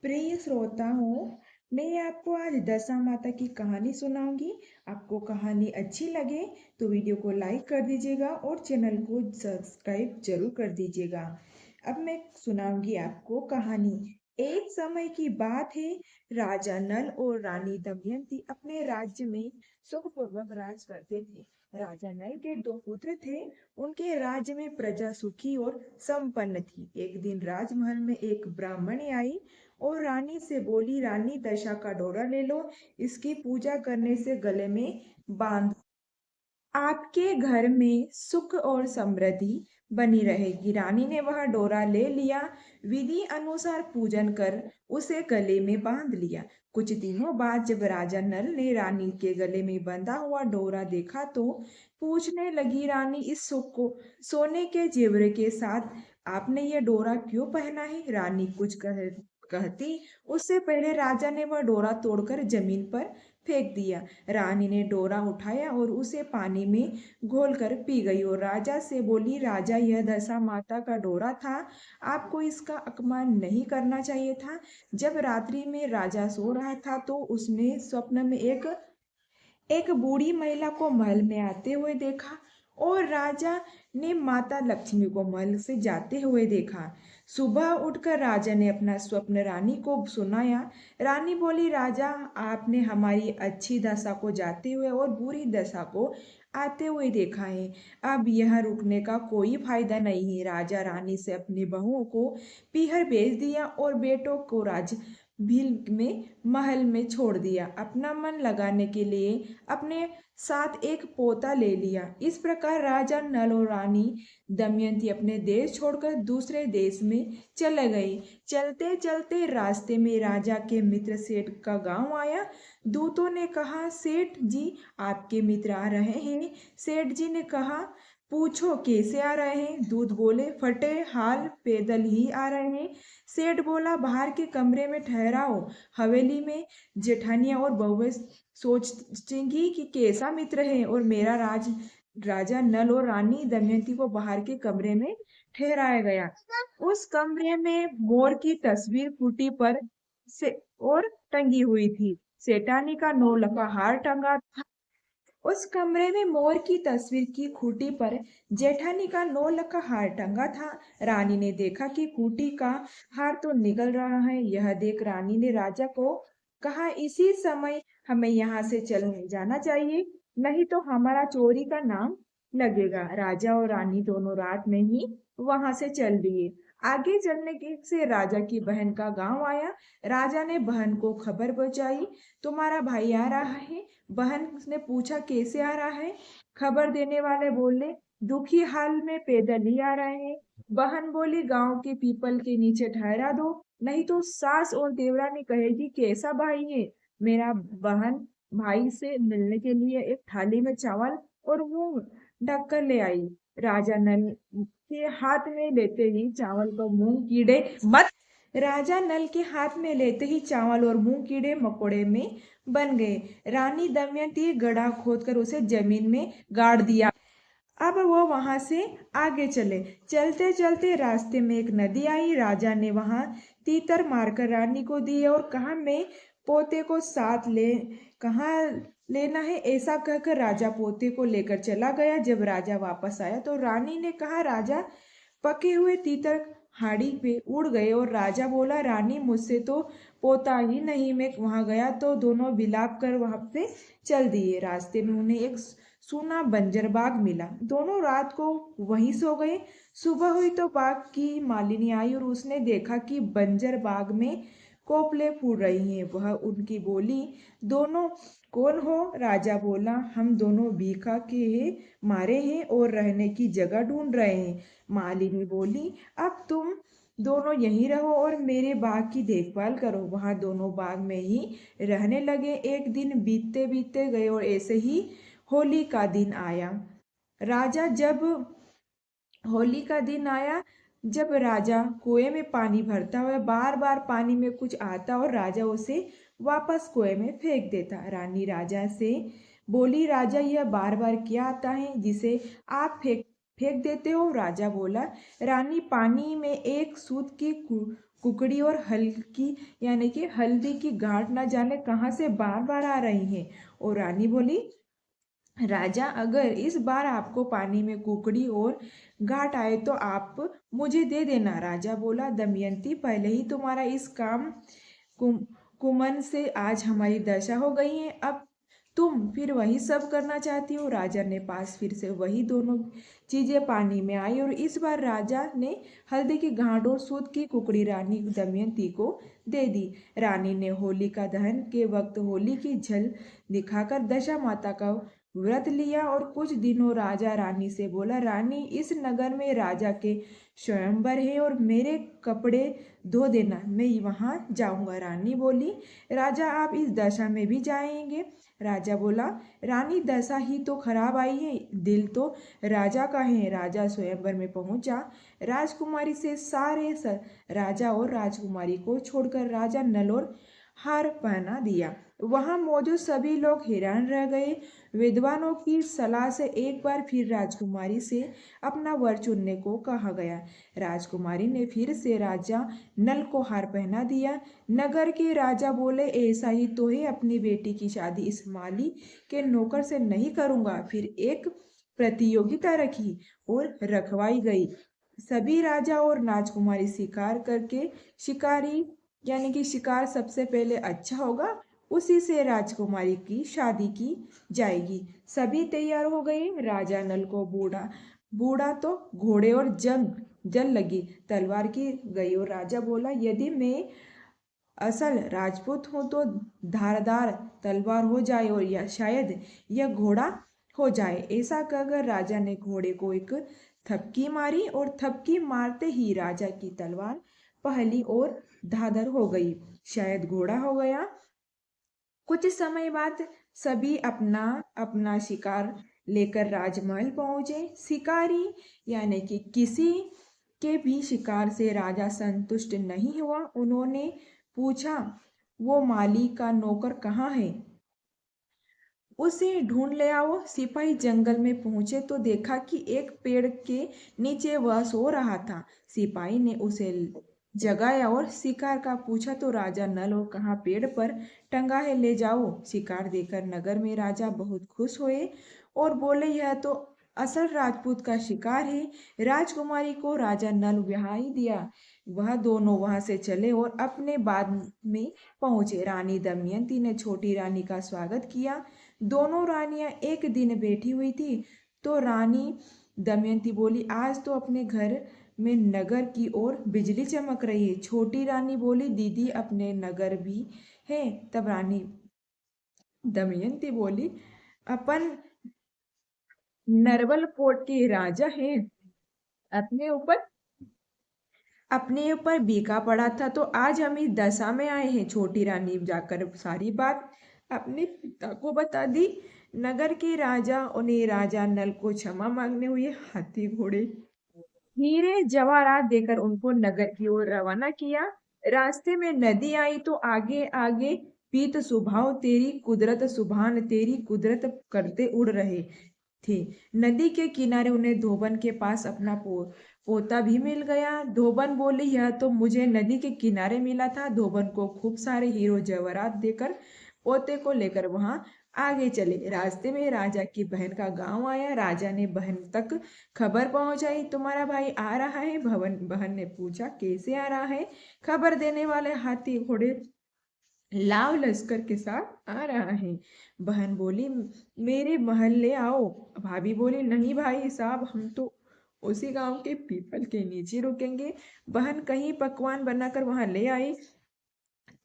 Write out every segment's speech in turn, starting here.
प्रिय श्रोताओं, मैं आपको आज दशा माता की कहानी सुनाऊंगी। आपको कहानी अच्छी लगे तो वीडियो को लाइक कर दीजिएगा और चैनल को सब्सक्राइब जरूर कर दीजिएगा। अब मैं सुनाऊंगी आपको कहानी। एक समय की बात है, राजा नल और रानी दमयंती अपने राज्य में सुखपूर्वक राज करते थे। राजा नल के दो पुत्र थे। उनके राज्य में प्रजा सुखी और संपन्न थी। एक दिन राजमहल में एक ब्राह्मण आई और रानी से बोली, रानी दशा का डोरा ले लो, इसकी पूजा करने से गले में बांध आपके घर में सुख और समृद्धि बनी रहेगी। रानी ने वह डोरा ले लिया, विधि अनुसार पूजन कर उसे गले में बांध लिया। कुछ दिनों बाद जब राजा नल ने रानी के गले में बंधा हुआ डोरा देखा तो पूछने लगी, रानी इस सुख को सोने के जेवर के साथ आपने यह डोरा क्यों पहना है? रानी कुछ कहती उससे पहले राजा ने वह डोरा तोड़कर जमीन पर फेंक दिया। रानी ने डोरा उठाया और उसे पानी में घोलकर पी गई और राजा से बोली, राजा यह दशा माता का डोरा था, आपको इसका अपमान नहीं करना चाहिए था। जब रात्रि में राजा सो रहा था तो उसने स्वप्न में एक बूढ़ी महिला को महल में आते हुए देखा और राजा ने माता लक्ष्मी को महल से जाते हुए देखा। सुबह उठकर राजा ने अपना स्वप्न रानी को सुनाया। रानी बोली, राजा आपने हमारी अच्छी दशा को जाते हुए और बुरी दशा को आते हुए देखा है। अब यह रुकने का कोई फायदा नहीं है। राजा रानी से अपनी बहुओं को पीहर भेज दिया और बेटों को राज भील में महल में छोड़ दिया। अपना मन लगाने के लिए अपने साथ एक पोता ले लिया। इस प्रकार राजा नल और रानी दमयंती अपने देश छोड़कर दूसरे देश में चले गए। चलते चलते रास्ते में राजा के मित्र सेठ का गांव आया। दूतों ने कहा, सेठ जी आपके मित्र आ रहे हैं। सेठ जी ने कहा, पूछो कैसे आ रहे हैं? दूत बोले, फटे हाल पैदल ही आ रहे हैं। सेठ बोला, बाहर के कमरे में ठहराओ। हवेली में जेठानियां और बहुएं सोचेंगी कि कैसा मित्र है। और मेरा राजा नल और रानी दमयंती को बाहर के कमरे में ठहराया गया। उस कमरे में मोर की तस्वीर खूंटी पर से और टंगी हुई थी। सेठानी का नौलखा हार टंगा था। उस कमरे में मोर की तस्वीर की खूंटी पर जेठानी का 9 लखा हार टंगा था। रानी ने देखा कि खूंटी का हार तो निकल रहा है। यह देख रानी ने राजा को कहा, इसी समय हमें यहाँ से चल जाना चाहिए, नहीं तो हमारा चोरी का नाम लगेगा। राजा और रानी दोनों रात में ही वहां से चल दिए। आगे चलने के से राजा की बहन का गांव आया। राजा ने बहन को खबर पहुंचाई, तुम्हारा भाई आ रहा है। बहन ने पूछा, कैसे आ रहा है? खबर देने वाले बोले, दुखी हाल में पैदल ही आ रहे हैं। बहन बोली, गांव के पीपल के नीचे ठहरा दो, नहीं तो सास और देवरानी कहेगी कैसा भाई है। मेरा बहन भाई से मिलने के लिए एक थाली में चावल और मुंह ढककर ले आई। राजा नल के हाथ में लेते ही चावल को मूंग कीड़े मत राजा नल के हाथ में लेते ही चावल और मूंग कीड़े मकोड़े में बन गए। रानी दमयंती गड्ढा खोदकर उसे जमीन में गाड़ दिया। अब वो वहां से आगे चले। चलते चलते रास्ते में एक नदी आई। राजा ने वहां तीतर मारकर रानी को दिए और कहा, मैं पोते को साथ ले कहाँ लेना है? ऐसा कहकर राजा पोते को लेकर चला गया। जब राजा वापस आया तो रानी ने कहा, राजा पके हुए तीतर हाड़ी पे उड़ गए। और राजा बोला, रानी मुझसे तो पोता ही नहीं। मैं वहां गया तो दोनों विलाप कर वहां पे चल दिए। रास्ते में उन्हें एक सूना बंजर बाग मिला। दोनों रात को वहीं सो गए। सुबह हुई तो बाग की मालिनी आई और उसने देखा कि बंजर बाग में कोपले फूल रही हैं। वह उनकी बोली, दोनों कौन हो? राजा बोला, हम दोनों भीखा के मारे हैं और रहने की जगह ढूंढ रहे हैं। मालिनी बोली, अब तुम दोनों यहीं रहो और मेरे बाग की देखभाल करो। वहां दोनों बाग में ही रहने लगे। एक दिन बीतते बीतते गए और ऐसे ही होली का दिन आया। राजा जब होली का दिन आया जब राजा कुएं में पानी भरता हुआ बार बार पानी में कुछ आता और राजा उसे वापस कुएं में फेंक देता। रानी राजा से बोली, राजा यह बार बार क्या आता है जिसे आप फेंक फेंक देते हो? राजा बोला, रानी पानी में एक सूत की कुकड़ी और हल्की यानी कि हल्दी की गांठ न जाने कहाँ से बार बार आ रही है। और रानी बोली, राजा, अगर इस बार आपको पानी में कुकड़ी और गांठ आए तो आप मुझे दे देना। राजा बोला, दमयंती, पहले ही तुम्हारा इस काम कुम कुमन से आज हमारी दशा हो गई है, अब तुम फिर वही सब करना चाहती हो। राजा ने पास फिर से वही दोनों चीजें पानी में आई और इस बार राजा ने हल्दी की गांठ और सूत की कुकड़ी रानी दमयंती को दे दी। रानी ने होलिका दहन के वक्त होली की झल दिखाकर दशा माता का व्रत लिया और कुछ दिनों राजा रानी से बोला, रानी, इस नगर में राजा के स्वयंवर है और मेरे कपड़े धो देना, मैं वहां जाऊंगा। रानी बोली, राजा, आप इस दशा में भी जाएंगे? राजा बोला, रानी, दशा ही तो खराब आई है, दिल तो राजा का है। राजा स्वयंवर में पहुंचा। राजकुमारी से सारे राजा और राजकुमारी को छोड़कर राजा नल और हार पहना दिया। वहां मौजूद सभी लोग हैरान रह गए। विद्वानों की सलाह से एक बार फिर राजकुमारी से अपना वर चुनने को कहा गया। राजकुमारी ने फिर से राजा नल को हार पहना दिया। नगर के राजा बोले, ऐसा ही तो है, अपनी बेटी की शादी इस माली के नौकर से नहीं करूंगा। फिर एक प्रतियोगिता रखी और रखवाई गई। सभी राजा और राजकुमारी शिकार करके शिकारी यानी कि शिकार सबसे पहले अच्छा होगा उसी से राजकुमारी की शादी की जाएगी। सभी तैयार हो गए। राजा नल को बूढ़ा बूढ़ा तो घोड़े और जल लगी तलवार की गई और राजा बोला, यदि मैं असल राजपूत हूं तो धारदार तलवार हो जाए और या शायद यह घोड़ा हो जाए। ऐसा कहकर राजा ने घोड़े को एक थपकी मारी और थपकी मारते ही राजा की तलवार पहली और धाधर हो गई, शायद घोड़ा हो गया। कुछ समय बाद सभी अपना अपना शिकार लेकर राजमहल पहुंचे। शिकारी यानी कि किसी के भी शिकार से राजा संतुष्ट नहीं हुआ। उन्होंने पूछा, वो माली का नौकर कहाँ है? उसे ढूंढ ले आओ। सिपाही जंगल में पहुंचे तो देखा कि एक पेड़ के नीचे वह सो रहा था। सिपाही ने उसे जगाया और शिकार का पूछा तो राजा नल और कहा, पेड़ पर टंगा है, ले जाओ। शिकार देकर नगर में राजा बहुत खुश हुए और बोले, यह तो असल राजपूत का शिकार है। राजकुमारी को राजा नल ब्याह दिया। वह दोनों वहां से चले और अपने बाग में पहुंचे। रानी दमयंती ने छोटी रानी का स्वागत किया। दोनों रानियां एक दिन बैठी हुई थी तो रानी दमयंती बोली, आज तो अपने घर में नगर की ओर बिजली चमक रही है। छोटी रानी बोली, दीदी, अपने नगर भी है। तब रानी दमयंती बोली, अपन नरवल कोट के राजा हैं, अपने ऊपर अपने ऊपर बीका पड़ा था तो आज हम इस दशा में आए हैं। छोटी रानी जाकर सारी बात अपने पिता को बता दी। नगर के राजा उन्हें राजा नल को क्षमा मांगने हुए हाथी घोड़े हीरे जवाहरात देकर उनको नगर की ओर रवाना किया। रास्ते में नदी आई तो आगे आगे पीत सुभाव तेरी कुदरत सुभान तेरी कुदरत करते उड़ रहे थे। नदी के किनारे उन्हें धोबन के पास अपना पोता भी मिल गया। धोबन बोली, यह तो मुझे नदी के किनारे मिला था। धोबन को खूब सारे हीरो जवाहरात देकर पोते को लेकर वहां आगे चले। रास्ते में राजा की बहन का गांव आया। राजा ने बहन तक खबर पहुंचाई, तुम्हारा भाई आ रहा है। बहन ने पूछा, कैसे आ रहा है? खबर देने वाले हाथी घोड़े लाव लश्कर के साथ आ रहा है। बहन बोली, मेरे महल ले आओ। भाभी बोली, नहीं भाई साहब, हम तो उसी गांव के पीपल के नीचे रुकेंगे। बहन कहीं पकवान बनाकर वहां ले आई।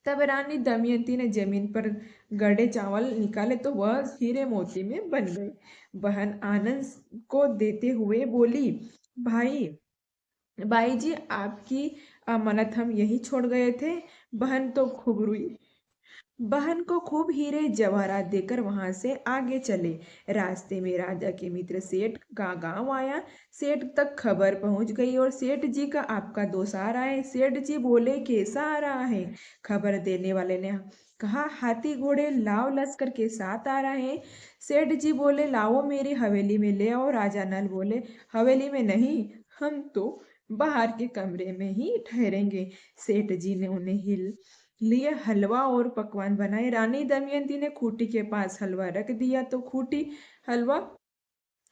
तब रानी दमयंती ने जमीन पर गड़े चावल निकाले तो वह हीरे मोती में बन गए। बहन आनंद को देते हुए बोली, भाई भाई जी, आपकी अमानत हम यही छोड़ गए थे। बहन तो खूब रोई। बहन को खूब हीरे जवाहरात देकर वहां से आगे चले। रास्ते में राजा के मित्र सेठ का गांव आया। सेठ तक खबर पहुंच गई और सेठ जी का आपका दोस्त आ रहा है। सेठ जी बोले, कैसा आ रहा है? खबर देने वाले ने कहा, हाथी घोड़े लाव लश्कर के साथ आ रहा है। सेठ जी बोले, लाओ मेरी हवेली में ले आओ। राजा नल बोले, हवेली में नहीं, हम तो बाहर के कमरे में ही ठहरेंगे। सेठ जी ने उन्हें हिल लिए हलवा और पकवान बनाए। रानी दमयंती ने खूंटी के पास हलवा रख दिया तो खूंटी हलवा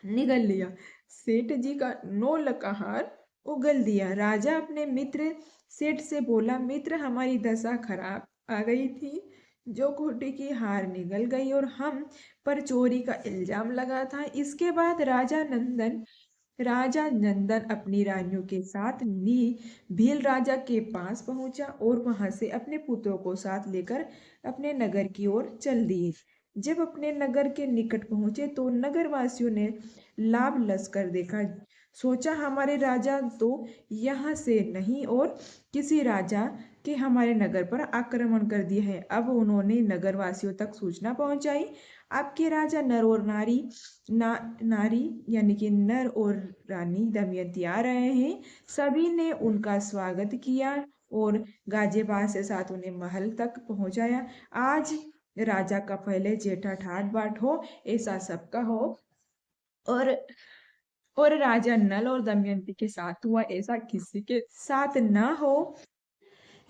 निगल लिया। सेठ जी का नौलखहार उगल दिया। राजा अपने मित्र सेठ से बोला, मित्र हमारी दशा खराब आ गई थी। जो खूंटी की हार निगल गई और हम पर चोरी का इल्जाम लगा था। इसके बाद राजा नंदन अपनी रानियों के साथ नी भील राजा के पास पहुंचा और वहां से अपने पुत्रों को साथ लेकर अपने नगर की ओर चल दिए। जब अपने नगर के निकट पहुंचे तो नगर वासियों ने लाभ लश्कर देखा। सोचा हमारे राजा तो यहाँ से नहीं और किसी राजा के हमारे नगर पर आक्रमण कर दिया है। अब उन्होंने नगर वासियों तक सूचना पहुंचाई। आपके राजा नर और नारी यानी कि नर और रानी दमयंती आ रहे हैं। सभी ने उनका स्वागत किया और गाजे बाज से साथ उन्हें महल तक पहुंचाया। आज राजा का पहले जेठा ठाट बाट हो, ऐसा सबका हो। और राजा नल और दमयंती के साथ हुआ ऐसा किसी के साथ ना हो।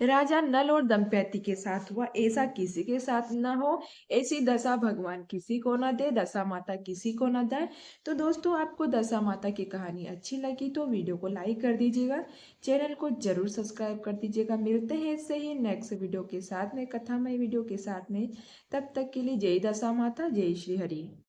राजा नल और दंपति के साथ हुआ ऐसा किसी के साथ ना हो। ऐसी दशा भगवान किसी को ना दे, दशा माता किसी को ना दे। तो दोस्तों, आपको दशा माता की कहानी अच्छी लगी तो वीडियो को लाइक कर दीजिएगा, चैनल को जरूर सब्सक्राइब कर दीजिएगा। मिलते हैं इससे ही नेक्स्ट वीडियो के साथ में, कथामय वीडियो के साथ में। तब तक के लिए जय दशा माता, जय श्री हरि।